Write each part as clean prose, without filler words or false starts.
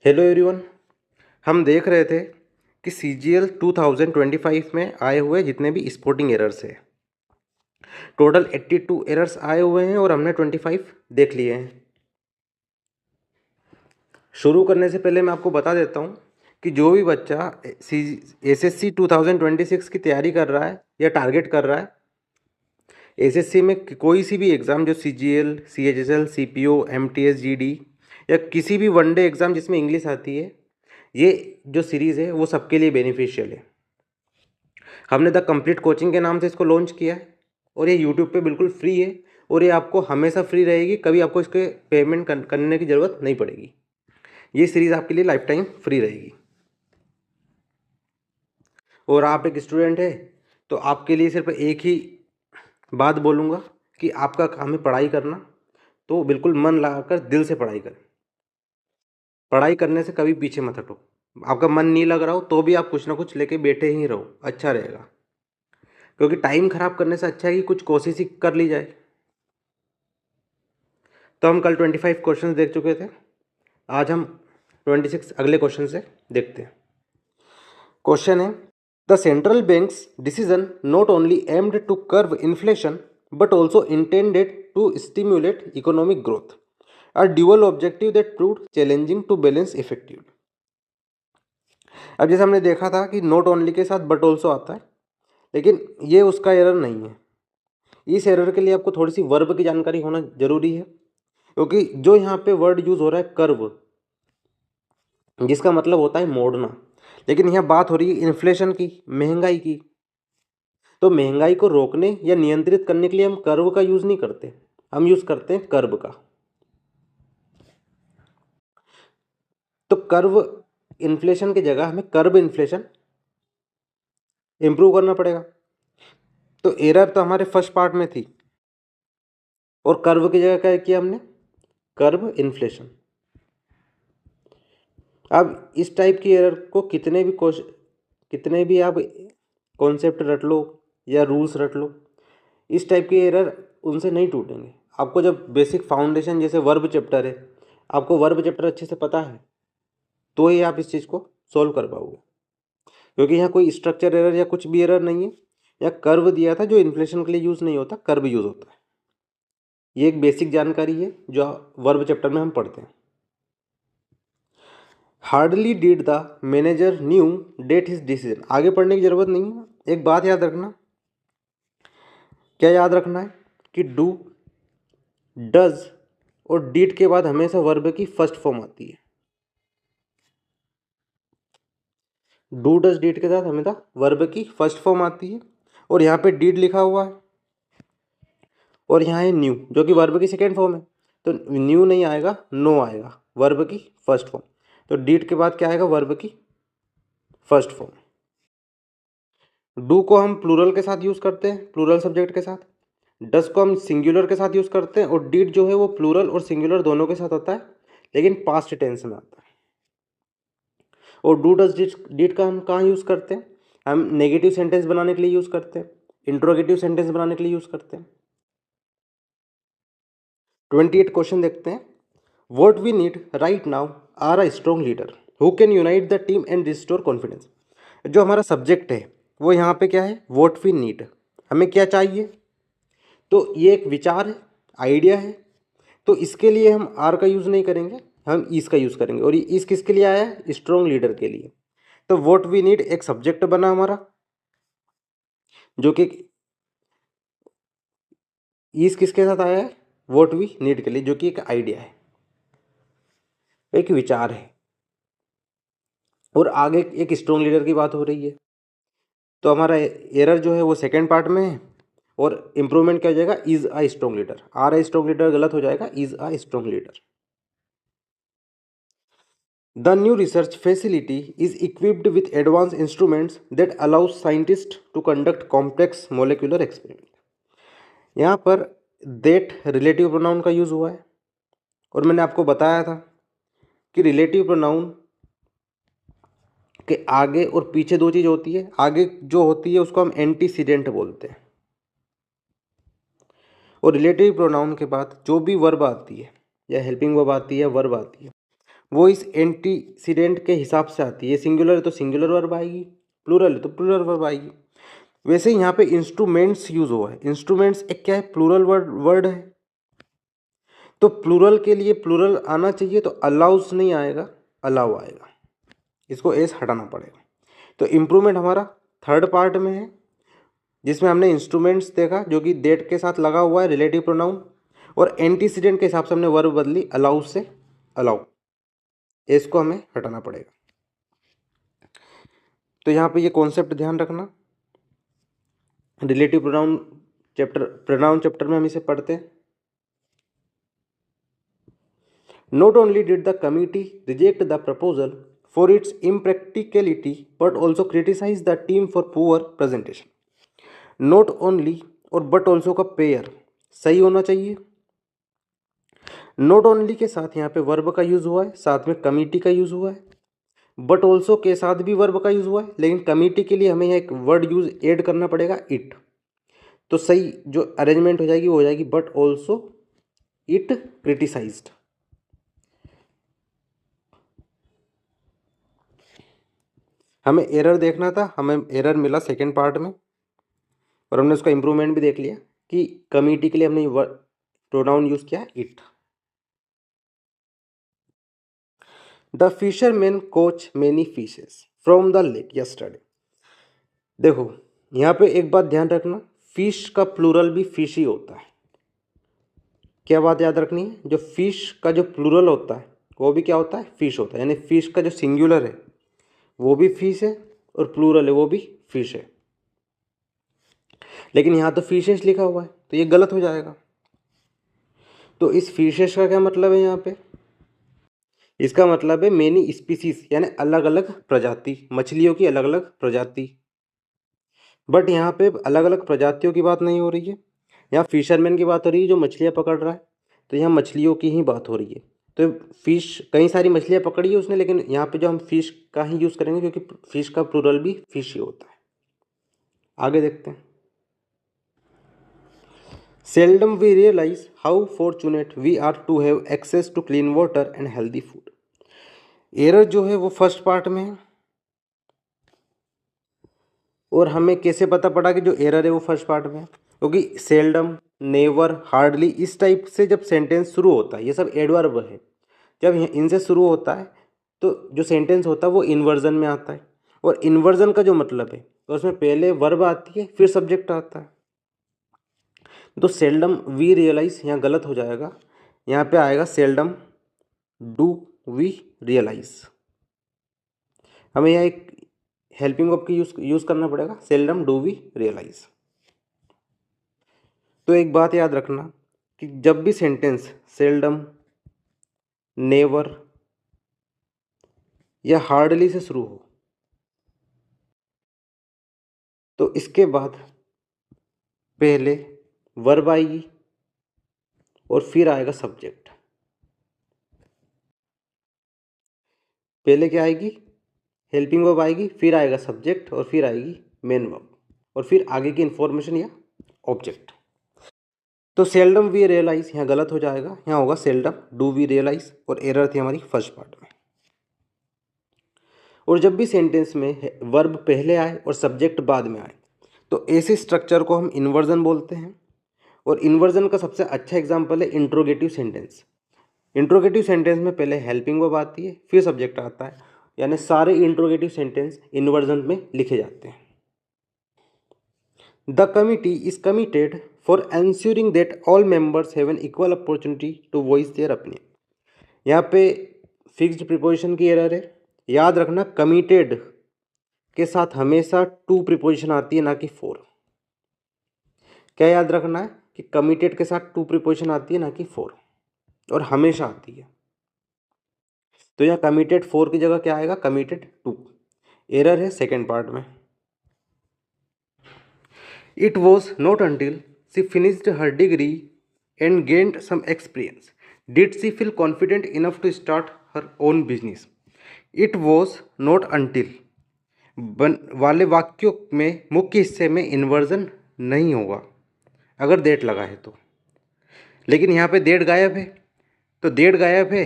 Hello everyone. हम देख रहे थे कि CGL 2025 में आए हुए जितने भी स्पोर्टिंग एरर्स है, टोटल 82 एरर्स आए हुए हैं और हमने 25 देख लिए हैं। शुरू करने से पहले मैं आपको बता देता हूँ कि जो भी बच्चा SSC 2026 की तैयारी कर रहा है या टारगेट कर रहा है, SSC में कोई सी भी एग्ज़ाम जो CGL, CHSL, CPO, MTS, GD या किसी भी वनडे एग्ज़ाम जिसमें इंग्लिश आती है, ये जो सीरीज़ है वो सबके लिए बेनिफिशियल है। हमने द कंप्लीट कोचिंग के नाम से इसको लॉन्च किया है और ये यूट्यूब पे बिल्कुल फ्री है और ये आपको हमेशा फ्री रहेगी, कभी आपको इसके पेमेंट करने की ज़रूरत नहीं पड़ेगी। ये सीरीज़ आपके लिए लाइफ टाइम फ्री रहेगी। और आप एक स्टूडेंट है तो आपके लिए सिर्फ एक ही बात बोलूँगा कि आपका काम है पढ़ाई करना, तो बिल्कुल मन लगाकर दिल से पढ़ाई करें। पढ़ाई करने से कभी पीछे मत हटो। आपका मन नहीं लग रहा हो तो भी आप कुछ ना कुछ लेके बैठे ही रहो, अच्छा रहेगा। क्योंकि टाइम खराब करने से अच्छा है कि कुछ कोशिश ही कर ली जाए। तो हम कल 25 क्वेश्चंस देख चुके थे, आज हम 26 अगले क्वेश्चन से देखते हैं। क्वेश्चन है, the central bank's decision not only aimed to curb inflation but also intended to stimulate economic growth, a dual objective that proved challenging to balance effectively. अब जैसे हमने देखा था कि नॉट ओनली के साथ बट ऑल्सो आता है, लेकिन ये उसका एरर नहीं है। इस एरर के लिए आपको थोड़ी सी वर्ब की जानकारी होना जरूरी है, क्योंकि जो यहाँ पे वर्ड यूज हो रहा है कर्व, जिसका मतलब होता है मोड़ना, लेकिन यहाँ बात हो रही है इन्फ्लेशन की, महंगाई की। तो महंगाई को रोकने या नियंत्रित करने के लिए हम कर्व का यूज नहीं करते, हम यूज करते हैं कर्व का। तो कर्व इन्फ्लेशन की जगह हमें कर्व इन्फ्लेशन इंप्रूव करना पड़ेगा। तो एरर तो हमारे फर्स्ट पार्ट में थी और कर्व की जगह क्या किया हमने, कर्व इन्फ्लेशन। अब इस टाइप की एरर को कितने भी आप कॉन्सेप्ट रट लो या रूल्स रट लो, इस टाइप की एरर उनसे नहीं टूटेंगे। आपको जब बेसिक फाउंडेशन जैसे वर्ब चैप्टर है, आपको वर्ब चैप्टर अच्छे से पता है तो ही आप इस चीज़ को सॉल्व कर पाओगे। क्योंकि यहाँ कोई स्ट्रक्चर एरर या कुछ भी एरर नहीं है। यहाँ कर्व दिया था जो इन्फ्लेशन के लिए यूज़ नहीं होता, कर्व यूज़ होता है। ये एक बेसिक जानकारी है जो वर्ब चैप्टर में हम पढ़ते हैं। Hardly did the manager new date his decision. आगे पढ़ने की जरूरत नहीं है, एक बात याद रखना। क्या याद रखना है कि डू, डज और डिड के बाद हमेशा वर्ब की फर्स्ट फॉर्म आती है। डू डज डिड के साथ हमेशा वर्ब की फर्स्ट फॉर्म आती है, और यहाँ पे डिड लिखा हुआ है और यहाँ है न्यू जो कि वर्ब की सेकेंड फॉर्म है। तो न्यू नहीं आएगा, नो आएगा, वर्ब की फर्स्ट फॉर्म। तो डिड के बाद क्या आएगा, वर्ब की फर्स्ट फॉर्म। डू को हम प्लूरल के साथ यूज़ करते हैं, प्लूरल सब्जेक्ट के साथ। डस को हम सिंगुलर के साथ यूज़ करते हैं, और डिड जो है वो प्लूरल और सिंगुलर दोनों के साथ होता है, लेकिन पास्ट टेंस में आता है। और डू डस डिड का हम कहाँ यूज़ करते हैं, हम नेगेटिव सेंटेंस बनाने के लिए यूज़ करते हैं, इंट्रोगेटिव सेंटेंस बनाने के लिए यूज़ करते हैं। 28 क्वेश्चन देखते हैं। What we need right now are a strong leader who can unite the team and restore confidence. जो हमारा सब्जेक्ट है वो यहाँ पे क्या है, वॉट वी नीड, हमें क्या चाहिए। तो ये एक विचार है, आइडिया है। तो इसके लिए हम आर का यूज़ नहीं करेंगे, हम ईस का यूज़ करेंगे। और ये ईस किसके लिए आया है, स्ट्रॉन्ग लीडर के लिए। तो वॉट वी नीड एक सब्जेक्ट बना हमारा, जो कि ईस किसके साथ आया है, वॉट वी नीड के लिए, जो कि एक आइडिया है, एक विचार है। और आगे एक स्ट्रॉन्ग लीडर की बात हो रही है। तो हमारा एरर जो है वो सेकेंड पार्ट में है, और इम्प्रूवमेंट क्या हो जाएगा, is a strong leader. Are a strong leader गलत हो जाएगा, is a strong leader. The new research facility is equipped with advanced instruments that allows scientists to conduct complex molecular experiments. यहाँ पर that रिलेटिव प्रोनाउन का use हुआ है, और मैंने आपको बताया था कि रिलेटिव प्रोनाउन के आगे और पीछे दो चीज़ होती है। आगे जो होती है उसको हम एंटीसीडेंट बोलते हैं, और रिलेटिव प्रोनाउन के बाद जो भी वर्ब आती है या हेल्पिंग वर्ब आती है, वर्ब आती है, वो इस एंटीसीडेंट के हिसाब से आती है। ये सिंगुलर है तो सिंगुलर वर्ब आएगी, प्लूरल है तो प्लूरल वर्ब आएगी। वैसे ही यहाँ पे इंस्ट्रूमेंट्स यूज हुआ है। इंस्ट्रूमेंट्स एक क्या है, प्लूरल वर्ड है, तो प्लूरल के लिए प्लूरल आना चाहिए, तो अलाउस नहीं आएगा, अलाउ आएगा। इसको एस हटाना पड़ेगा। तो इम्प्रूवमेंट हमारा थर्ड पार्ट में है, जिसमें हमने इंस्ट्रूमेंट्स देखा जो कि डेट के साथ लगा हुआ है, रिलेटिव प्रोनाउन, और एंटीसीडेंट के हिसाब से हमने वर्ब बदली अलाउ से अलाउ। इसको हमें हटाना पड़ेगा। तो यहाँ पे ये कॉन्सेप्ट ध्यान रखना। रिलेटिव प्रोनाउन चैप्टर में हम इसे पढ़ते हैं। Not only did the committee reject the proposal for its impracticality, but also criticized the team for poor presentation. Not only और but also का पेयर सही होना चाहिए। नॉट ओनली के साथ यहाँ पे वर्ब का यूज हुआ है, साथ में कमिटी का यूज हुआ है। बट ऑल्सो के साथ भी वर्ब का यूज हुआ है, लेकिन कमिटी के लिए हमें यहाँ एक वर्ड यूज ऐड करना पड़ेगा, इट। तो सही जो अरेंजमेंट हो जाएगी वो हो जाएगी बट ऑल्सो इट क्रिटिसाइज्ड। हमें एरर देखना था, हमें एरर मिला सेकेंड पार्ट में, और हमने उसका इम्प्रूवमेंट भी देख लिया कि कमिटी के लिए हमने प्रोनाउन यूज किया it. The fisherman coach many fishes from the lake yesterday. देखो यहाँ पे एक बात ध्यान रखना, फिश का प्लूरल भी फिश ही होता है। क्या बात याद रखनी है, जो फिश का जो प्लूरल होता है वो भी क्या होता है, फिश होता है। यानी फिश का जो सिंगुलर है वो भी फिश है, और प्लूरल है वो भी फिश है। लेकिन यहाँ तो फिशेस लिखा हुआ है, तो ये गलत हो जाएगा। तो इस फिशेस का क्या मतलब है यहाँ पे, इसका मतलब है मेनी स्पीसीज, यानी अलग अलग प्रजाति, मछलियों की अलग अलग प्रजाति। बट यहाँ पे अलग अलग प्रजातियों की बात नहीं हो रही है, यहाँ फिशरमैन की बात हो रही है जो मछलियाँ पकड़ रहा है, तो यहाँ मछलियों की ही बात हो रही है। तो फिश कई सारी मछलियाँ पकड़ी है उसने, लेकिन यहाँ पे जो हम फिश का ही यूज़ करेंगे क्योंकि फिश का प्लूरल भी फिश ही होता है। आगे देखते हैं। Seldom we realize how fortunate we are to have access to clean water and healthy food. Error जो है वो फर्स्ट पार्ट में है, और हमें कैसे पता पड़ा कि जो एरर है वो फर्स्ट पार्ट में है, क्योंकि सेल्डम, नेवर, हार्डली इस टाइप से जब सेंटेंस शुरू होता है, ये सब एडवर्ब है, जब इनसे शुरू होता है तो जो सेंटेंस होता है वो इन्वर्जन में आता है। और इन्वर्जन का जो मतलब है तो उसमें पहले वर्ब आती है फिर सब्जेक्ट आता है। तो सेल्डम वी रियलाइज यहाँ गलत हो जाएगा, यहाँ पे आएगा सेल्डम डू वी रियलाइज। हमें यहाँ एक हेल्पिंग वर्ब की यूज करना पड़ेगा, सेल्डम डू वी रियलाइज। तो एक बात याद रखना कि जब भी सेंटेंस सेल्डम, नेवर या हार्डली से शुरू हो तो इसके बाद पहले वर्ब आएगी और फिर आएगा सब्जेक्ट। पहले क्या आएगी, हेल्पिंग वर्ब आएगी, फिर आएगा सब्जेक्ट, और फिर आएगी मेन वर्ब, और फिर आगे की इंफॉर्मेशन या ऑब्जेक्ट। तो सेल्डम वी रियलाइज यहाँ गलत हो जाएगा, यहाँ होगा सेल्डम डू वी रियलाइज, और एरर थी हमारी फर्स्ट पार्ट में। और जब भी सेंटेंस में वर्ब पहले आए और सब्जेक्ट बाद में आए तो ऐसे स्ट्रक्चर को हम इन्वर्जन बोलते हैं। और इन्वर्जन का सबसे अच्छा एग्जाम्पल है इंट्रोगेटिव सेंटेंस। इंट्रोगेटिव सेंटेंस में पहले हेल्पिंग वर्ब आती है फिर सब्जेक्ट आता है, यानी सारे इंट्रोगेटिव सेंटेंस इन्वर्जन में लिखे जाते हैं। The committee is committed for ensuring that all members have an equal opportunity to voice their opinion. यहाँ पे फिक्स्ड प्रीपोजिशन की एरर है। याद रखना कमिटेड के साथ हमेशा टू प्रीपोजिशन आती है, ना कि फोर। क्या याद रखना है कि कमिटेड के साथ टू प्रीपोजिशन आती है, ना कि फोर, और हमेशा आती है। तो यहाँ कमिटेड फोर की जगह क्या आएगा, कमिटेड टू। एरर है सेकेंड पार्ट में। It was not until she finished her degree and gained some experience did she feel confident enough to start her own business. It was not until वाले वाक्यों में मुख्य हिस्से में inversion नहीं होगा अगर देट लगा है तो, लेकिन यहाँ पे देट गायब है। तो देट गायब है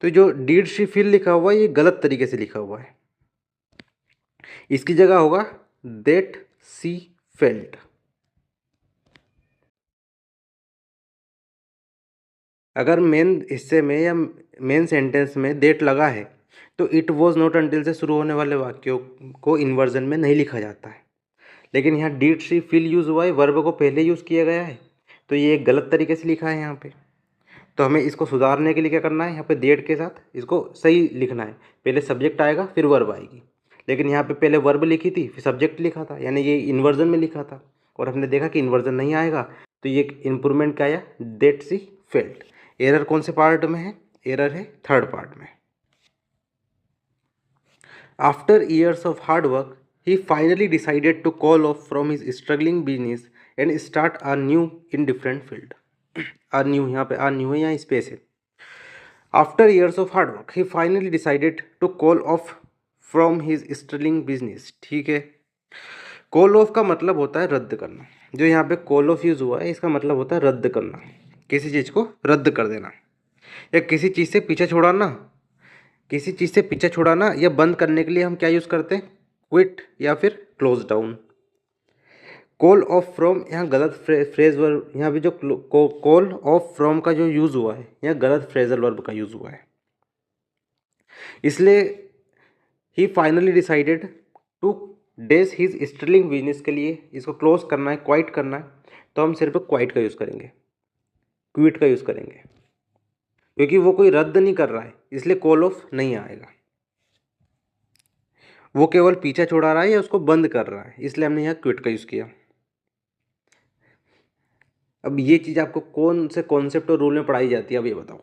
तो जो डीड शी फील लिखा हुआ है ये गलत तरीके से लिखा हुआ है, इसकी जगह होगा दैट सी फेल्ट। अगर मेन हिस्से में या मेन सेंटेंस में दैट लगा है तो इट वॉज नॉट अंटिल से शुरू होने वाले वाक्यों को इन्वर्जन में नहीं लिखा जाता है, लेकिन यहाँ डीड सी फील यूज़ हुआ है, वर्ब को पहले यूज़ किया गया है, तो ये एक गलत तरीके से लिखा है यहाँ पे। तो हमें इसको सुधारने के लिए क्या करना है, यहाँ पे डेट के साथ इसको सही लिखना है, पहले सब्जेक्ट आएगा फिर वर्ब आएगी, लेकिन यहाँ पे पहले वर्ब लिखी थी फिर सब्जेक्ट लिखा था, यानी ये इन्वर्जन में लिखा था और हमने देखा कि इन्वर्जन नहीं आएगा, तो ये इम्प्रूवमेंट क्या आया, दैट सी फेल्ट। एरर कौन से पार्ट में है, एरर है थर्ड पार्ट में। After years of hard work he finally decided to call off from his struggling business and start a new in different field। a new यहाँ पे a new है, यहाँ स्पेस है। After years of hard work he finally decided to call off from his struggling business। ठीक है, call of का मतलब होता है रद्द करना, जो यहाँ पे कॉल ऑफ यूज़ हुआ है इसका मतलब होता है रद्द करना, किसी चीज़ को रद्द कर देना या किसी चीज़ से पीछे छुड़ाना। किसी चीज़ से पीछे छुड़ाना या बंद करने के लिए हम क्या यूज़ करते हैं, क्विट या फिर close down. Call of from यहाँ गलत फ्रेज वर्ब, यहाँ पे जो कॉल ऑफ फ्रॉम का जो यूज़ हुआ है यहाँ गलत फ्रेजल वर्ब का यूज़ हुआ है, इसलिए ही finally decided to days his sterling business के लिए इसको क्लोज करना है, क्वाइट करना है, तो हम सिर्फ क्वाइट का यूज़ करेंगे, क्विट का यूज़ करेंगे, क्योंकि वो कोई रद्द नहीं कर रहा है इसलिए कॉल ऑफ नहीं आएगा, वो केवल पीछा छुड़ा रहा है या उसको बंद कर रहा है, इसलिए हमने यहाँ क्विट का यूज़ किया। अब ये चीज़ आपको कौन से कॉन्सेप्ट और रूल में पढ़ाई जाती है, अब ये बताओ।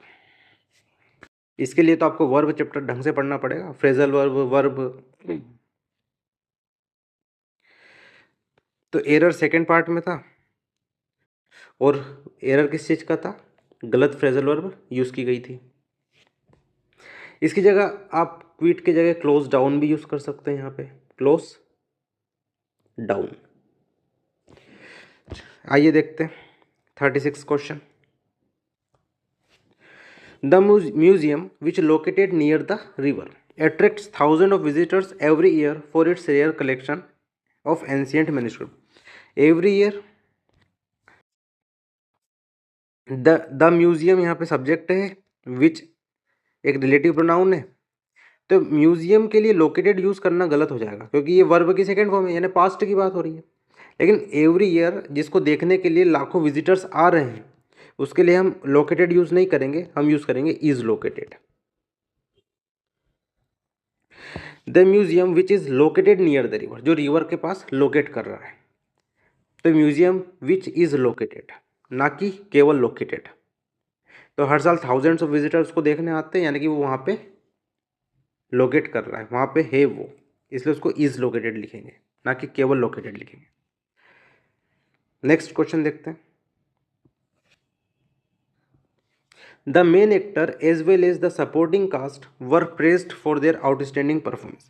इसके लिए तो आपको वर्ब चैप्टर ढंग से पढ़ना पड़ेगा, फ्रेजल वर्ब, वर्ब। तो एरर सेकंड पार्ट में था और एरर किस चीज़ का था, गलत फ्रेजल वर्ब यूज़ की गई थी। इसकी जगह आप क्विट की जगह क्लोज डाउन भी यूज़ कर सकते हैं, यहाँ पे क्लोज डाउन। आइए देखते हैं 36 question. The museum, which located near the river, attracts thousands of visitors every year for its rare collection of ancient manuscripts. Every year, the museum यहाँ पे सब्जेक्ट है, which एक रिलेटिव प्रोनाउन है, तो museum के लिए लोकेटेड यूज़ करना गलत हो जाएगा क्योंकि ये वर्ब की सेकेंड फॉर्म है, यानी पास्ट की बात हो रही है। लेकिन एवरी ईयर जिसको देखने के लिए लाखों विजिटर्स आ रहे हैं उसके लिए हम लोकेटेड यूज़ नहीं करेंगे, हम यूज़ करेंगे is located. The museum which is located near the river, जो रिवर के पास लोकेट कर रहा है, तो म्यूजियम विच इज़ लोकेटेड, ना कि केवल लोकेटेड। तो हर साल थाउजेंड्स ऑफ विजिटर्स को देखने आते हैं, यानी कि वो वहाँ पे लोकेट कर रहा है, वहाँ पे है वो, इसलिए उसको इज़ लोकेटेड लिखेंगे, ना कि केवल लोकेटेड लिखेंगे। नेक्स्ट क्वेश्चन देखते हैं। The main actor as well as the supporting cast were praised for their outstanding performance.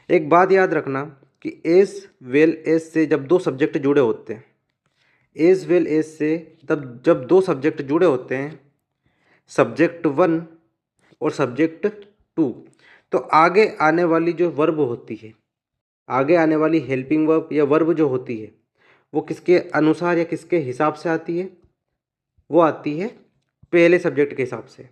एक बात याद रखना कि एज वेल एज से जब दो सब्जेक्ट जुड़े होते हैं, एज वेल एज से तब जब दो सब्जेक्ट जुड़े होते हैं, सब्जेक्ट वन और सब्जेक्ट टू, तो आगे आने वाली जो वर्ब होती है, आगे आने वाली हेल्पिंग वर्ब या वर्ब जो होती है वो किसके अनुसार या किसके हिसाब से आती है, वो आती है पहले सब्जेक्ट के हिसाब से।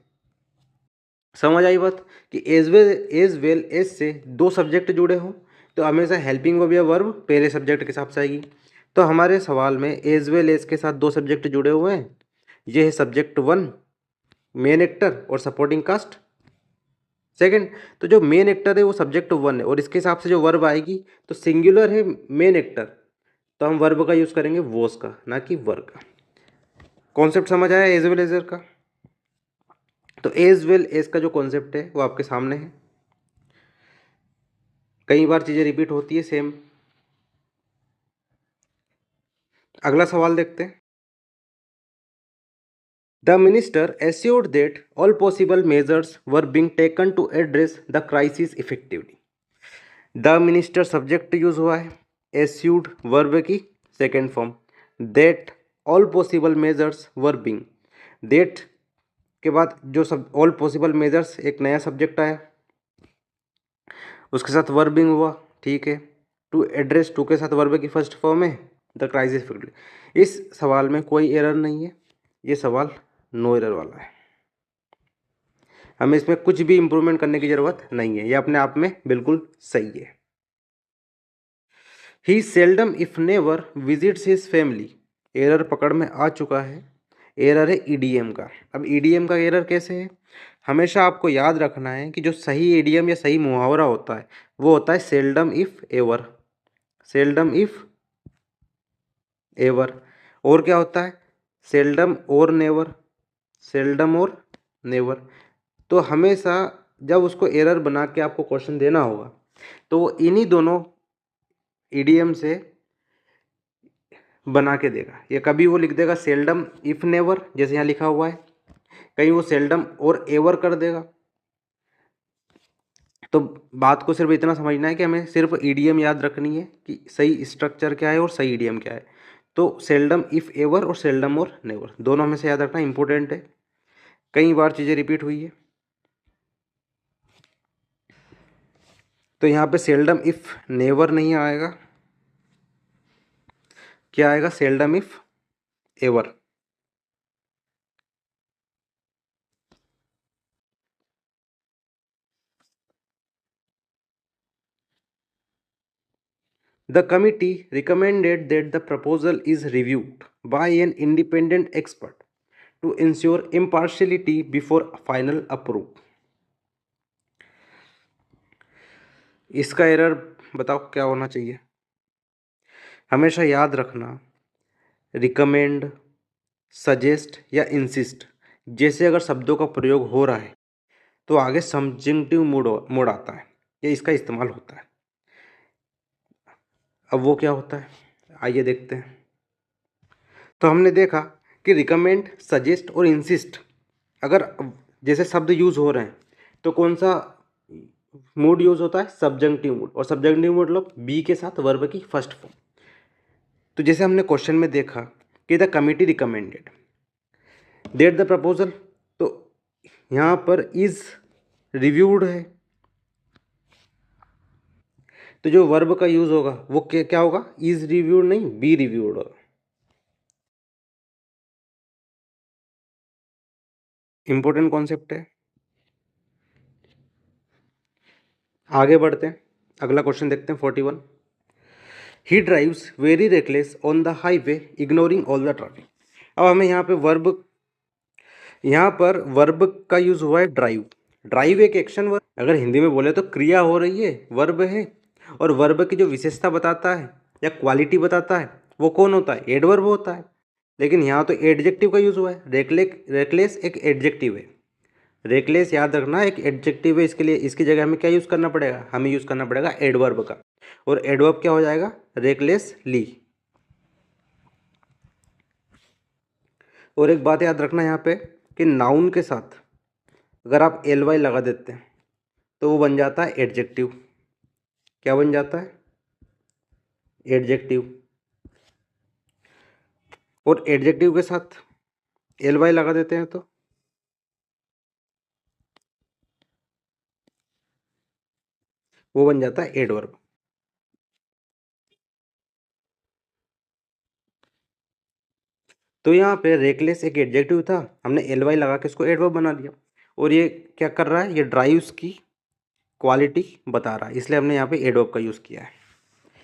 समझ आई बात कि एज वेल एज से दो सब्जेक्ट जुड़े हों तो हमेशा हेल्पिंग वर्ब या वर्ब पहले सब्जेक्ट के हिसाब से आएगी। तो हमारे सवाल में एज वेल एज के साथ दो सब्जेक्ट जुड़े हुए हैं, ये है सब्जेक्ट वन मेन एक्टर और सपोर्टिंग कास्ट सेकंड। तो जो मेन एक्टर है वो सब्जेक्ट वन है और इसके हिसाब से जो वर्ब आएगी तो सिंगुलर है मेन एक्टर, तो हम वर्ब का यूज़ करेंगे वॉज का, ना कि वर का। कॉन्सेप्ट समझ आया एज वेल एज का। तो एज वेल एज का जो कॉन्सेप्ट है वो आपके सामने है, कई बार चीज़ें रिपीट होती है सेम। अगला सवाल देखते हैं। The minister assured that all possible measures were being taken to address the crisis effectively. The minister subject use हुआ है, एश्यूड वर्ब की second form, that all possible measures were being, that के बाद जो सब ऑल पॉसिबल मेजर्स एक नया subject आया, उसके साथ वर्बिंग हुआ, ठीक है। टू एड्रेस, टू के साथ वर्ब की फर्स्ट फॉर्म है द क्राइसिस फील्ड। इस सवाल में कोई एरर नहीं है, ये सवाल नो एरर वाला है, हमें इसमें कुछ भी इंप्रूवमेंट करने की ज़रूरत नहीं है, ये अपने आप में बिल्कुल सही है। He seldom if never visits his family, error पकड़ में आ चुका है, एरर है ईडीएम का। अब ईडीएम का एरर कैसे है, हमेशा आपको याद रखना है कि जो सही ईडीएम या सही मुहावरा होता है वो होता है seldom if ever, seldom if ever. और क्या होता है, सेल्डम और नेवर, सेल्डम और नेवर। तो हमेशा जब उसको एरर बना के आपको क्वेश्चन देना होगा तो वो इन्हीं दोनों ईडीएम से बना के देगा। या कभी वो लिख देगा सेल्डम इफ नेवर जैसे यहाँ लिखा हुआ है, कहीं वो सेल्डम और एवर कर देगा। तो बात को सिर्फ इतना समझना है कि हमें सिर्फ ईडीएम याद रखनी है कि सही स्ट्रक्चर क्या है और सही ईडीएम क्या है। तो सेल्डम इफ एवर और सेल्डम और नेवर दोनों हमें से याद रखना इंपॉर्टेंट है, कई बार चीज़ें रिपीट हुई है। तो यहाँ पे सेल्डम इफ नेवर नहीं आएगा, क्या आएगा, seldom if ever. The committee recommended that the proposal is reviewed by an independent expert to ensure impartiality before final approval. इसका एरर बताओ क्या होना चाहिए। हमेशा याद रखना रिकमेंड, सजेस्ट या इंसिस्ट जैसे अगर शब्दों का प्रयोग हो रहा है तो आगे सबजंक्टिव मोड आता है या इसका इस्तेमाल होता है। अब वो क्या होता है आइए देखते हैं। तो हमने देखा कि रिकमेंड, सजेस्ट और इंसिस्ट अगर जैसे शब्द यूज हो रहे हैं तो कौन सा मूड यूज होता है, सबजंक्टिव मूड। और सबजंक्टिव मूड मतलब बी के साथ वर्ब की फर्स्ट फॉर्म। तो जैसे हमने क्वेश्चन में देखा कि the committee recommended that the proposal, तो यहाँ पर इज रिव्यूड है, तो जो वर्ब का यूज होगा वो क्या होगा, इज रिव्यूड नहीं, बी रिव्यूड होगा। इंपॉर्टेंट कॉन्सेप्ट है। आगे बढ़ते हैं, अगला क्वेश्चन देखते हैं 41। ही drives very reckless on the highway ignoring all the traffic. अब हमें यहाँ पे यहाँ पर वर्ब का यूज हुआ है ड्राइव। ड्राइव एक एक्शन वर्ब, अगर हिंदी में बोले तो क्रिया हो रही है, वर्ब है। और वर्ब की जो विशेषता बताता है या क्वालिटी बताता है वो कौन होता है, एडवर्ब होता है। लेकिन यहाँ तो एडजेक्टिव का यूज हुआ है, रेकलेस एक एडजेक्टिव है। रेकलेस याद रखना एक एडजेक्टिव है, इसके लिए इसकी जगह हमें क्या यूज़ करना पड़ेगा, हमें यूज़ करना पड़ेगा एडवर्ब का। और एडवर्ब क्या हो जाएगा, रेकलेसली। और एक बात याद रखना यहाँ पे कि नाउन के साथ अगर आप एल वाई लगा देते हैं तो वो बन जाता है एडजेक्टिव। क्या बन जाता है, एडजेक्टिव। और एडजेक्टिव के साथ एल वाई लगा देते हैं तो वो बन जाता है एडवर्ब। तो यहाँ पे रेकलेस एक एडजेक्टिव था, हमने एल वाई लगा के इसको एडवर्ब बना दिया। और ये क्या कर रहा है, ये ड्राइव्स की क्वालिटी बता रहा है, इसलिए हमने यहाँ पे एडवर्ब का यूज़ किया है।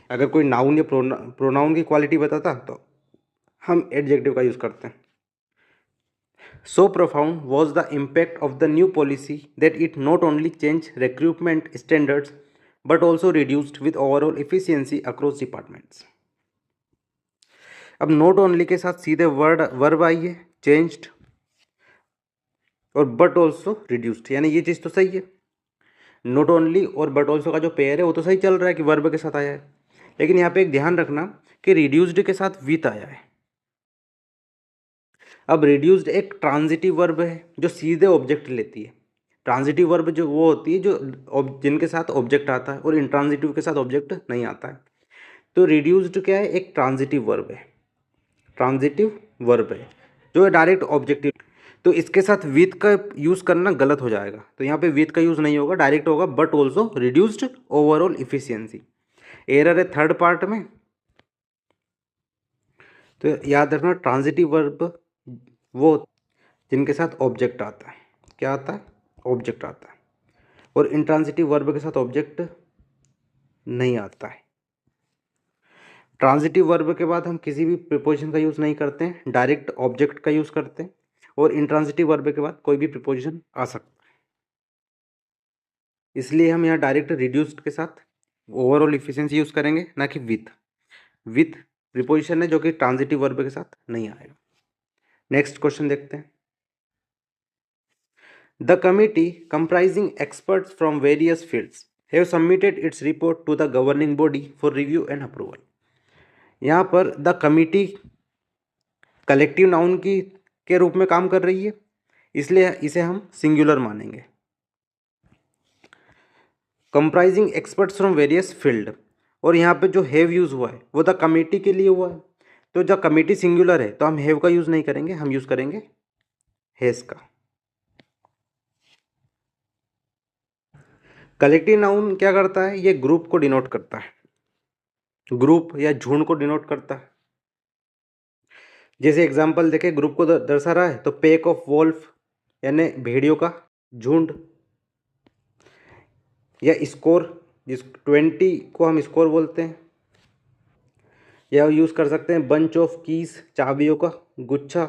अगर कोई नाउन या प्रोनाउन की क्वालिटी बताता तो हम एडजेक्टिव का यूज़ करते हैं। So profound was the impact of the new policy that it not only changed recruitment standards but also reduced with overall efficiency across departments. अब नोट ओनली के साथ सीधे वर्ब आई है चेंज्ड, और but also reduced, यानी ये चीज़ तो सही है। नोट ओनली और बट ऑल्सो का जो पेयर है वो तो सही चल रहा है कि वर्ब के साथ आया है। लेकिन यहाँ पे एक ध्यान रखना कि रिड्यूस्ड के साथ विथ आया है। अब रिड्यूस्ड एक ट्रांजिटिव वर्ब है जो सीधे ऑब्जेक्ट लेती है। ट्रांजिटिव वर्ब जो वो होती है जो जिनके साथ ऑब्जेक्ट आता है, और इंट्रांजिटिव के साथ ऑब्जेक्ट नहीं आता है। तो रिड्यूस्ड क्या है, एक ट्रांजिटिव वर्ब है, ट्रांजिटिव वर्ब है जो डायरेक्ट ऑब्जेक्टिव। तो इसके साथ विथ का यूज़ करना गलत हो जाएगा, तो यहाँ पे विथ का यूज़ नहीं होगा, डायरेक्ट होगा but also reduced overall efficiency. Error है थर्ड पार्ट में। तो याद रखना ट्रांजिटिव वर्ब वो जिनके साथ ऑब्जेक्ट आता है, क्या आता है, ऑब्जेक्ट आता है, और इंट्रांजिटिव वर्ब के साथ ऑब्जेक्ट नहीं आता है। ट्रांजिटिव वर्ब के बाद हम किसी भी प्रीपोजिशन का यूज़ नहीं करते हैं, डायरेक्ट ऑब्जेक्ट का यूज़ करते हैं, और इंट्रांजिटिव वर्ब के बाद कोई भी प्रीपोजिशन आ सकता है, इसलिए हम यहाँ डायरेक्ट रिड्यूस्ड के साथ ओवरऑल इफिशिएंसी यूज़ करेंगे, ना कि विथ। विथ प्रीपोजिशन है जो कि ट्रांजिटिव वर्ब के साथ नहीं आएगा। नेक्स्ट क्वेश्चन देखते हैं। The committee comprising experts from various fields have submitted its report to the governing body for review and approval. यहाँ पर द कमिटी कलेक्टिव नाउन की के रूप में काम कर रही है, इसलिए इसे हम सिंगुलर मानेंगे। Comprising experts from various field, और यहाँ पे जो हैव यूज़ हुआ है वो द कमिटी के लिए हुआ है, तो जब कमिटी सिंगुलर है तो हम हैव का यूज़ नहीं करेंगे, हम यूज़ करेंगे हैज का। कलेक्टिव नाउन क्या करता है, ये ग्रुप को डिनोट करता है, ग्रुप या झुंड को डिनोट करता है। जैसे एग्जांपल देखें, ग्रुप को दर्शा रहा है तो पैक ऑफ वॉल्फ यानी भेड़ियों का झुंड, या स्कोर, जिस 20 को हम स्कोर बोलते हैं, या यूज़ कर सकते हैं बंच ऑफ कीज, चाबियों का गुच्छा।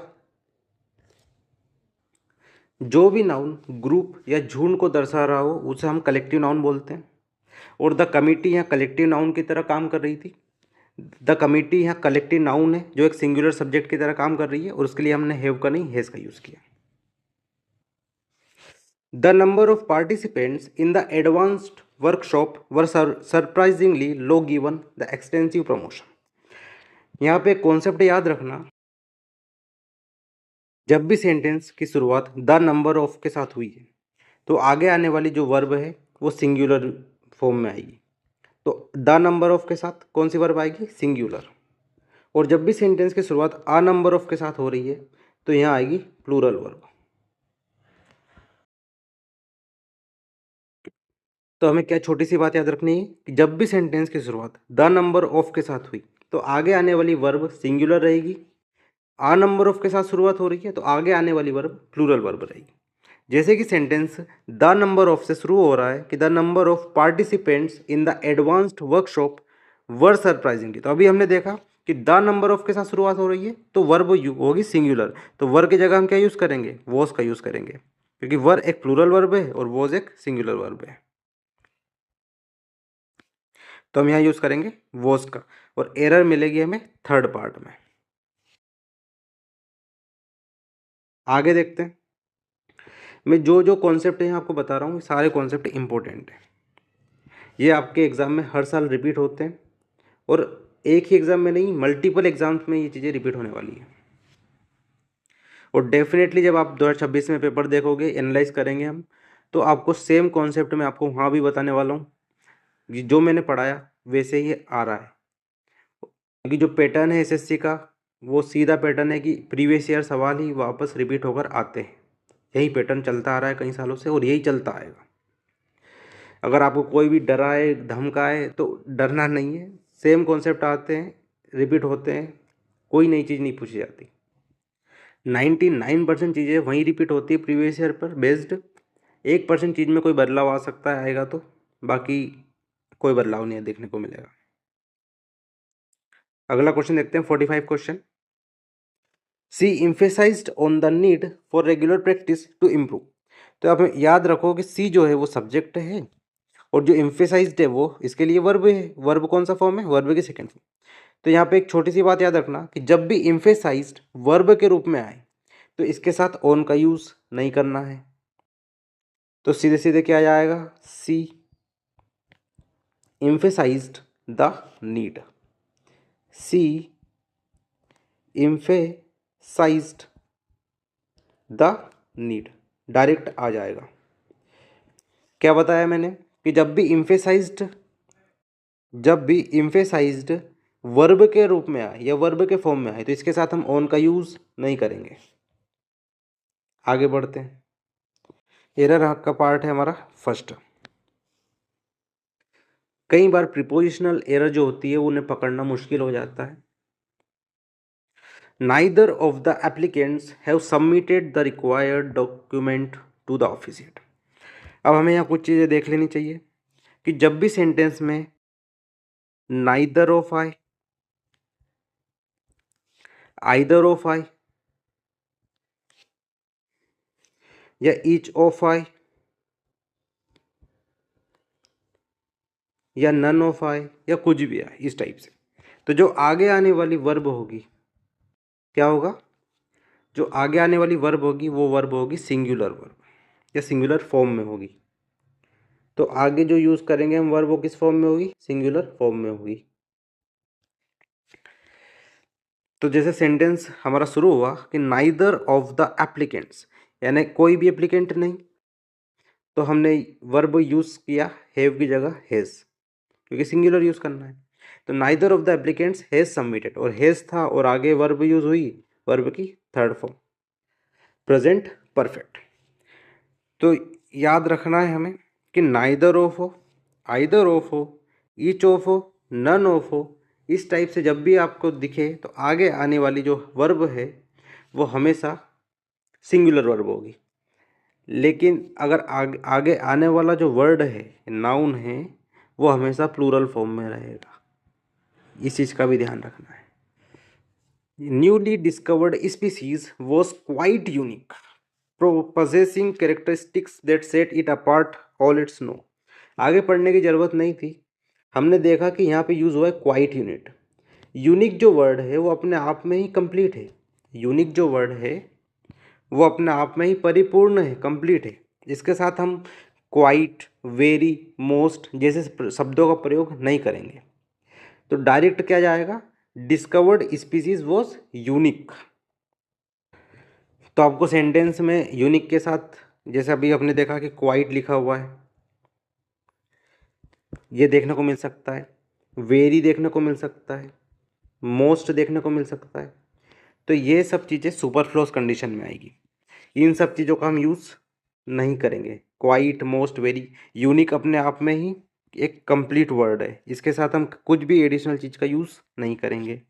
जो भी नाउन ग्रुप या झुंड को दर्शा रहा हो उसे हम कलेक्टिव नाउन बोलते हैं, और द कमिटी यहाँ कलेक्टिव नाउन की तरह काम कर रही थी। द कमिटी यहाँ कलेक्टिव नाउन है जो एक सिंगुलर सब्जेक्ट की तरह काम कर रही है, और उसके लिए हमने हैव का नहीं हैज का यूज़ किया। The number of participants in the advanced workshop were surprisingly low given the extensive promotion. यहाँ पे कॉन्सेप्ट याद रखना, जब भी सेंटेंस की शुरुआत द नंबर ऑफ के साथ हुई है तो आगे आने वाली जो वर्ब है वो सिंगुलर फॉर्म में आएगी। तो द नंबर ऑफ के साथ कौन सी वर्ब आएगी, सिंगुलर। और जब भी सेंटेंस की शुरुआत आ नंबर ऑफ के साथ हो रही है तो यहाँ आएगी प्लूरल वर्ब। तो हमें क्या छोटी सी बात याद रखनी है कि जब भी सेंटेंस की शुरुआत द नंबर ऑफ के साथ हुई तो आगे आने वाली वर्ब सिंगुलर रहेगी। आ नंबर ऑफ के साथ शुरुआत हो रही है तो आगे आने वाली वर्ब प्लूरल वर्ब रहेगी। जैसे कि सेंटेंस द नंबर ऑफ से शुरू हो रहा है कि the number of participants in the advanced workshop were surprisingly, तो अभी हमने देखा कि द नंबर ऑफ के साथ शुरुआत हो रही है तो वर्ब होगी सिंगुलर, तो वर की जगह हम क्या यूज़ करेंगे, वॉज का यूज़ करेंगे, क्योंकि वर एक प्लूरल वर्ब है और वॉज एक सिंगुलर वर्ब है। तो हम यहाँ यूज़ करेंगे वॉज का, और एरर मिलेगी हमें थर्ड पार्ट में। आगे देखते हैं। मैं जो जो कॉन्सेप्ट है आपको बता रहा हूँ सारे कॉन्सेप्ट इंपॉर्टेंट हैं, ये आपके एग्ज़ाम में हर साल रिपीट होते हैं, और एक ही एग्ज़ाम में नहीं मल्टीपल एग्जाम्स में ये चीज़ें रिपीट होने वाली हैं। और डेफिनेटली जब आप 2026 में पेपर देखोगे, एनालाइज करेंगे हम, तो आपको सेम कॉन्सेप्ट में आपको वहाँ भी बताने वाला हूँ कि जो मैंने पढ़ाया वैसे ही आ रहा है, क्योंकि जो पैटर्न है एसएससी का वो सीधा पैटर्न है कि प्रीवियस ईयर सवाल ही वापस रिपीट होकर आते हैं। यही पैटर्न चलता आ रहा है कई सालों से और यही चलता आएगा। अगर आपको कोई भी डराए धमकाए तो डरना नहीं है, सेम कॉन्सेप्ट आते हैं, रिपीट होते हैं, कोई नई चीज़ नहीं पूछी जाती। 99% चीज़ें वहीं रिपीट होती है प्रीवियस ईयर पर बेस्ड। 1% चीज़ में कोई बदलाव आ सकता है, आएगा तो, बाकी कोई बदलाव नहीं है देखने को मिलेगा। अगला क्वेश्चन देखते हैं, 45 question. She emphasised on the need for regular practice to improve. तो आप याद रखो कि सी जो है वो सब्जेक्ट है, और जो इम्फेसाइज्ड है वो इसके लिए वर्ब है। वर्ब कौन सा फॉर्म है, वर्ब की सेकेंड फॉर्म। तो यहाँ पे एक छोटी सी बात याद रखना कि जब भी इम्फेसाइज्ड वर्ब के रूप में आए तो इसके साथ ऑन का यूज़ नहीं करना है। तो सीधे सीधे क्या जाएगा, she emphasised the need, she emphasised the need, direct आ जाएगा। क्या बताया मैंने कि जब भी इम्फेसाइज्ड वर्ब के रूप में आए या वर्ब के फॉर्म में आए तो इसके साथ हम ऑन का यूज़ नहीं करेंगे। आगे बढ़ते हैं। एरर का पार्ट है हमारा फर्स्ट। कई बार प्रीपोजिशनल एरर जो होती है उन्हें पकड़ना मुश्किल हो जाता है। Neither of the applicants have submitted the required document to the office yet। अब हमें यहाँ कुछ चीज़ें देख लेनी चाहिए कि जब भी सेंटेंस में नाइदर ऑफ आए, आइदर ऑफ आए या ईच ऑफ आए या नन ऑफ आए या कुछ भी आए इस टाइप से, तो जो आगे आने वाली वर्ब होगी क्या होगा, जो आगे आने वाली वर्ब होगी वो वर्ब होगी सिंगुलर वर्ब या सिंगुलर फॉर्म में होगी। तो आगे जो यूज़ करेंगे हम वर्ब वो किस फॉर्म में होगी, सिंगुलर फॉर्म में होगी। तो जैसे सेंटेंस हमारा शुरू हुआ कि नाइदर ऑफ द एप्लीकेंट्स, यानी कोई भी एप्लीकेंट नहीं, तो हमने वर्ब यूज़ किया हैव की जगह हैज़, क्योंकि सिंगुलर यूज़ करना है। तो neither of the applicants has submitted, और हैज़ था और आगे वर्ब यूज़ हुई, वर्ब की थर्ड फॉर्म प्रेजेंट परफेक्ट। तो याद रखना है हमें कि नाइदर ऑफ हो, आइदर ऑफ हो, ईच ऑफ हो, नन ऑफ हो, इस टाइप से जब भी आपको दिखे तो आगे आने वाली जो वर्ब है वो हमेशा सिंगुलर वर्ब होगी। लेकिन अगर आगे आने वाला जो वर्ड है, नाउन है, वो हमेशा प्लूरल फॉर्म में रहेगा। इस चीज़ का भी ध्यान रखना है। Newly discovered species was quite unique, possessing characteristics that set it apart all its know। आगे पढ़ने की ज़रूरत नहीं थी, हमने देखा कि यहाँ पे यूज़ हुआ है क्वाइट यूनिट। यूनिक जो वर्ड है वो अपने आप में ही कंप्लीट है, यूनिक जो वर्ड है वो अपने आप में ही परिपूर्ण है, कंप्लीट है। इसके साथ हम क्वाइट, वेरी, मोस्ट जैसे शब्दों का प्रयोग नहीं करेंगे। तो डायरेक्ट क्या जाएगा, डिस्कवर्ड स्पीसीज वॉज यूनिक। तो आपको सेंटेंस में यूनिक के साथ, जैसे अभी आपने देखा कि क्वाइट लिखा हुआ है, ये देखने को मिल सकता है, वेरी देखने को मिल सकता है, मोस्ट देखने को मिल सकता है। तो ये सब चीज़ें सुपरफ्लोस कंडीशन में आएगी, इन सब चीज़ों का हम यूज़ नहीं करेंगे। क्वाइट, मोस्ट, वेरी, यूनिक अपने आप में ही एक कंप्लीट वर्ड है, इसके साथ हम कुछ भी एडिशनल चीज़ का यूज़ नहीं करेंगे।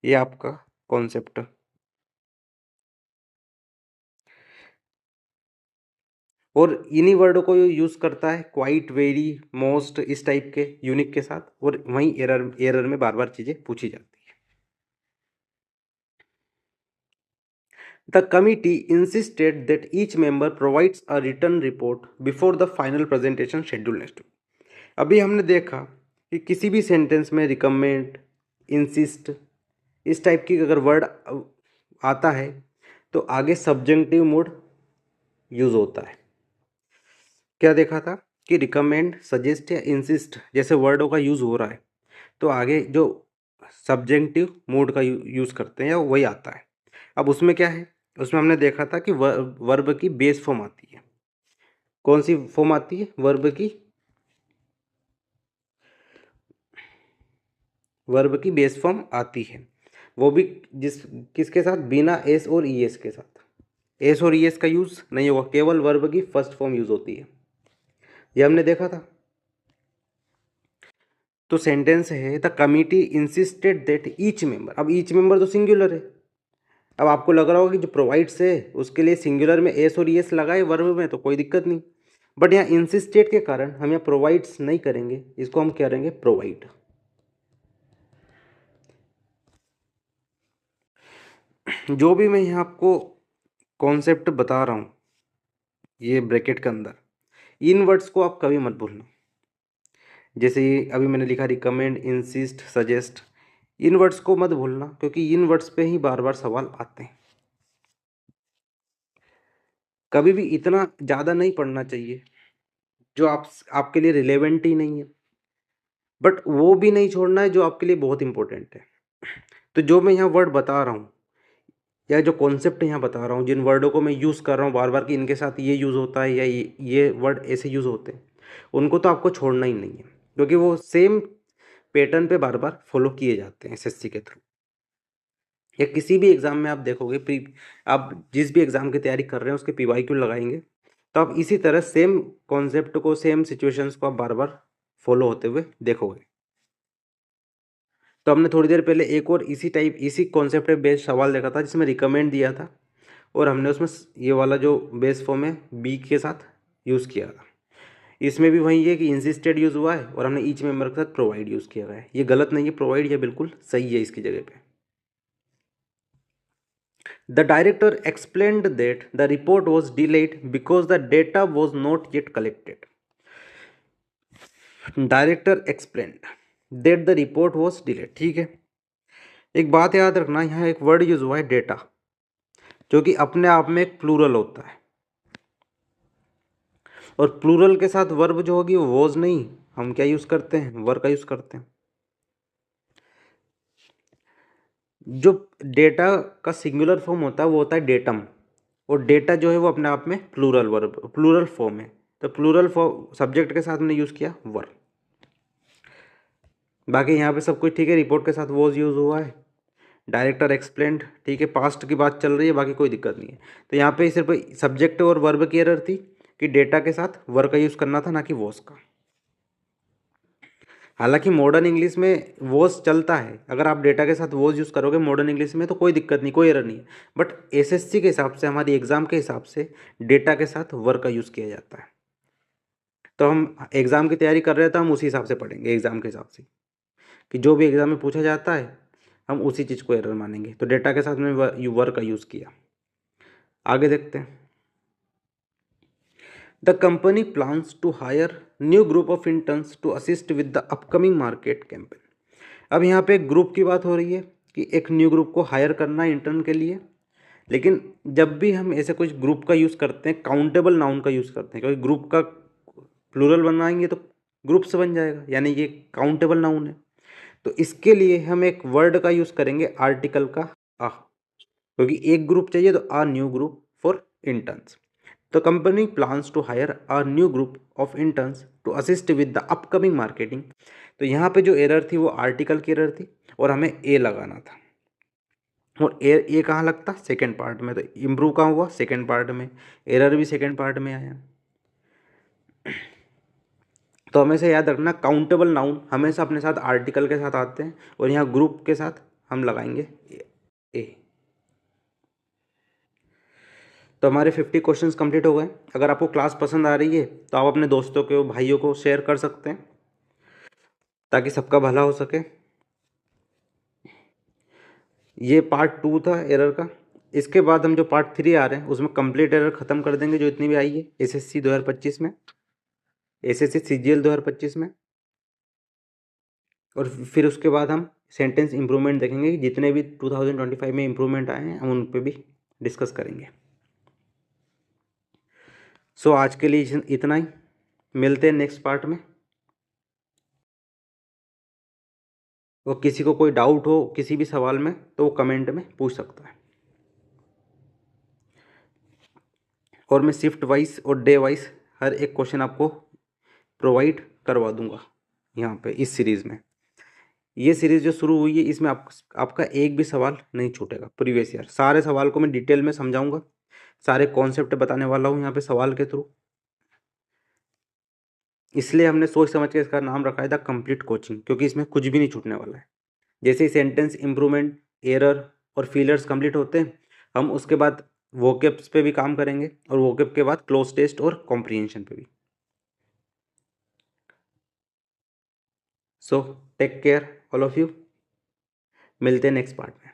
ये आपका कॉन्सेप्ट। और इन्हीं वर्डों को यूज़ करता है क्वाइट, वेरी, मोस्ट इस टाइप के यूनिक के साथ, और वहीं एरर में बार बार चीज़ें पूछी जाती है। The committee insisted that each member provides a return report before the final presentation schedule next week. अभी हमने देखा कि किसी भी सेंटेंस में रिकमेंड, इंसिस्ट इस टाइप की अगर वर्ड आता है तो आगे सब्जेक्टिव मोड यूज़ होता है। क्या देखा था कि रिकमेंड, सजेस्ट या इंसिस्ट जैसे वर्डों का यूज़ हो रहा है तो आगे जो सब्जेक्टिव मोड का यूज़ करते हैं या वही आता है। अब उसमें क्या है, उसमें हमने देखा था कि वर्ब की बेस फॉर्म आती है। कौन सी फॉर्म आती है, वर्ब की बेस फॉर्म आती है, वो भी किसके साथ, बिना एस और ई एस के साथ। एस और ई एस का यूज़ नहीं होगा, केवल वर्ब की फर्स्ट फॉर्म यूज़ होती है, ये हमने देखा था। तो सेंटेंस है the committee insisted that each member, अब ईच मेंबर तो सिंगुलर है। अब आपको लग रहा होगा कि जो प्रोवाइड्स है उसके लिए सिंगुलर में एस और एस लगाए वर्ब में तो कोई दिक्कत नहीं, बट यहाँ इंसिस्टेड के कारण हम यहाँ प्रोवाइड्स नहीं करेंगे, इसको हम क्या करेंगे, प्रोवाइड। जो भी मैं यहाँ आपको कॉन्सेप्ट बता रहा हूँ ये ब्रैकेट के अंदर, इन वर्ड्स को आप कभी मत भूलना। जैसे ये अभी मैंने लिखा रिकमेंड, इंसिस्ट, सजेस्ट, इन वर्ड्स को मत भूलना, क्योंकि इन वर्ड्स पे ही बार बार सवाल आते हैं। कभी भी इतना ज़्यादा नहीं पढ़ना चाहिए जो आपके लिए रिलेवेंट ही नहीं है, बट वो भी नहीं छोड़ना है जो आपके लिए बहुत इंपॉर्टेंट है। तो जो मैं यहाँ वर्ड बता रहा हूँ या जो कॉन्सेप्ट यहाँ बता रहा हूँ, जिन वर्डों को मैं यूज़ कर रहा हूँ बार बार कि इनके साथ ये यूज़ होता है या ये वर्ड ऐसे यूज़ होते हैं, उनको तो आपको छोड़ना ही नहीं है, क्योंकि वो सेम पैटर्न पे बार बार फॉलो किए जाते हैं एसएससी के थ्रू। या किसी भी एग्ज़ाम में आप देखोगे आप जिस भी एग्ज़ाम की तैयारी कर रहे हैं उसके PYQ लगाएंगे तो आप इसी तरह सेम कॉन्सेप्ट को, सेम सिचुएशंस को आप बार बार फॉलो होते हुए देखोगे। तो हमने थोड़ी देर पहले एक और इसी कॉन्सेप्ट पे बेस्ड सवाल देखा था जिसमें रिकमेंड दिया था और हमने उसमें ये वाला जो बेस फॉर्म है बी के साथ यूज़ किया था। इसमें भी वही है कि इंसिस्टेड यूज़ हुआ है और हमने ईच मेंबर के साथ प्रोवाइड यूज़ किया गया है। ये गलत नहीं है, प्रोवाइड ये बिल्कुल सही है इसकी जगह पे। The director explained that the report was delayed because the data was not yet collected. Director explained that the report was delayed, ठीक है। एक बात याद रखना, यहाँ एक वर्ड यूज हुआ है डेटा, जो कि अपने आप में एक प्लूरल होता है और प्लूरल के साथ वर्ब जो होगी वो वॉज नहीं, हम क्या यूज करते हैं, वर का यूज करते हैं। जो डेटा का सिंगुलर फॉर्म होता है वो होता है डेटम, और डेटा जो है वो अपने आप में प्लूरल फॉर्म है। तो प्लूरल फॉर्म सब्जेक्ट के साथ हमने यूज किया वर। बाकी यहाँ पे सब कुछ ठीक है, रिपोर्ट के साथ वॉज यूज हुआ है, डायरेक्टर एक्सप्लेन्ड, ठीक है, पास्ट की बात चल रही है, बाकी कोई दिक्कत नहीं है। तो यहाँ पे सिर्फ सब्जेक्ट और वर्ब की एरर थी कि डेटा के साथ वर का यूज़ करना था, ना कि वॉज का। हालांकि मॉडर्न इंग्लिश में वॉज चलता है, अगर आप डेटा के साथ वॉज यूज़ करोगे मॉडर्न इंग्लिश में तो कोई दिक्कत नहीं, कोई एरर नहीं है। बट एसएससी के हिसाब से, हमारी एग्ज़ाम के हिसाब से डेटा के साथ वर का यूज़ किया जाता है। तो हम एग्ज़ाम की तैयारी कर रहे हैं तो हम उसी हिसाब से पढ़ेंगे, एग्ज़ाम के हिसाब से, कि जो भी एग्ज़ाम में पूछा जाता है हम उसी चीज़ को एरर मानेंगे। तो डेटा के साथ मैंने वर का यूज़ किया। आगे देखते हैं। The company plans to hire new group of interns to assist with the upcoming market campaign. अब यहाँ पे एक ग्रुप की बात हो रही है कि एक न्यू ग्रुप को हायर करना है इंटर्न के लिए। लेकिन जब भी हम ऐसे कुछ ग्रुप का यूज़ करते हैं, काउंटेबल नाउन का यूज़ करते हैं, क्योंकि ग्रुप का प्लूरल बनाएंगे तो ग्रुप्स बन जाएगा, यानी ये काउंटेबल नाउन है। तो इसके लिए हम एक वर्ड का यूज़ करेंगे, आर्टिकल का आ, क्योंकि एक ग्रुप चाहिए तो a new group for interns. The company plans to hire a new group of interns to assist with the upcoming marketing। तो यहाँ पे जो एरर थी वो आर्टिकल की एरर थी और हमें ए लगाना था, और ए कहाँ लगता, सेकेंड पार्ट में। तो इम्प्रूव कहाँ हुआ, सेकेंड पार्ट में, एरर भी सेकेंड पार्ट में आया। तो हमेशा याद रखना, काउंटेबल नाउन हमेशा अपने साथ आर्टिकल के साथ आते हैं और यहाँ ग्रुप के साथ हम लगाएंगे ए। तो हमारे 50 क्वेश्चंस कंप्लीट हो गए। अगर आपको क्लास पसंद आ रही है तो आप अपने दोस्तों को, भाइयों को शेयर कर सकते हैं ताकि सबका भला हो सके। ये पार्ट 2 था एरर का। इसके बाद हम जो पार्ट 3 आ रहे हैं उसमें कंप्लीट एरर ख़त्म कर देंगे जो इतनी भी आई है एसएससी 2025 में, एसएससी सीजीएल 2025 में। और फिर उसके बाद हम सेंटेंस इम्प्रूवमेंट देखेंगे कि जितने भी 2025 में इम्प्रूवमेंट आए हैं हम उन पर भी डिस्कस करेंगे। सो आज के लिए इतना ही, मिलते हैं नेक्स्ट पार्ट में। और किसी को कोई डाउट हो किसी भी सवाल में तो वो कमेंट में पूछ सकता है, और मैं शिफ्ट वाइज और डे वाइज हर एक क्वेश्चन आपको प्रोवाइड करवा दूंगा। यहाँ पे इस सीरीज़ में, ये सीरीज़ जो शुरू हुई है इसमें आपका एक भी सवाल नहीं छूटेगा। प्रीवियस ईयर सारे सवाल को मैं डिटेल में समझाऊंगा, सारे कॉन्सेप्ट बताने वाला हूँ यहाँ पे सवाल के थ्रू। इसलिए हमने सोच समझ के इसका नाम रखा है द कंप्लीट कोचिंग, क्योंकि इसमें कुछ भी नहीं छूटने वाला है। जैसे ही सेंटेंस इम्प्रूवमेंट, एरर और फीलर्स कंप्लीट होते हैं, हम उसके बाद वोकेब्स पे भी काम करेंगे और वोकेब के बाद क्लोज टेस्ट और कॉम्प्रीहेंशन पे भी। So take care all of you, मिलते हैं नेक्स्ट पार्ट में।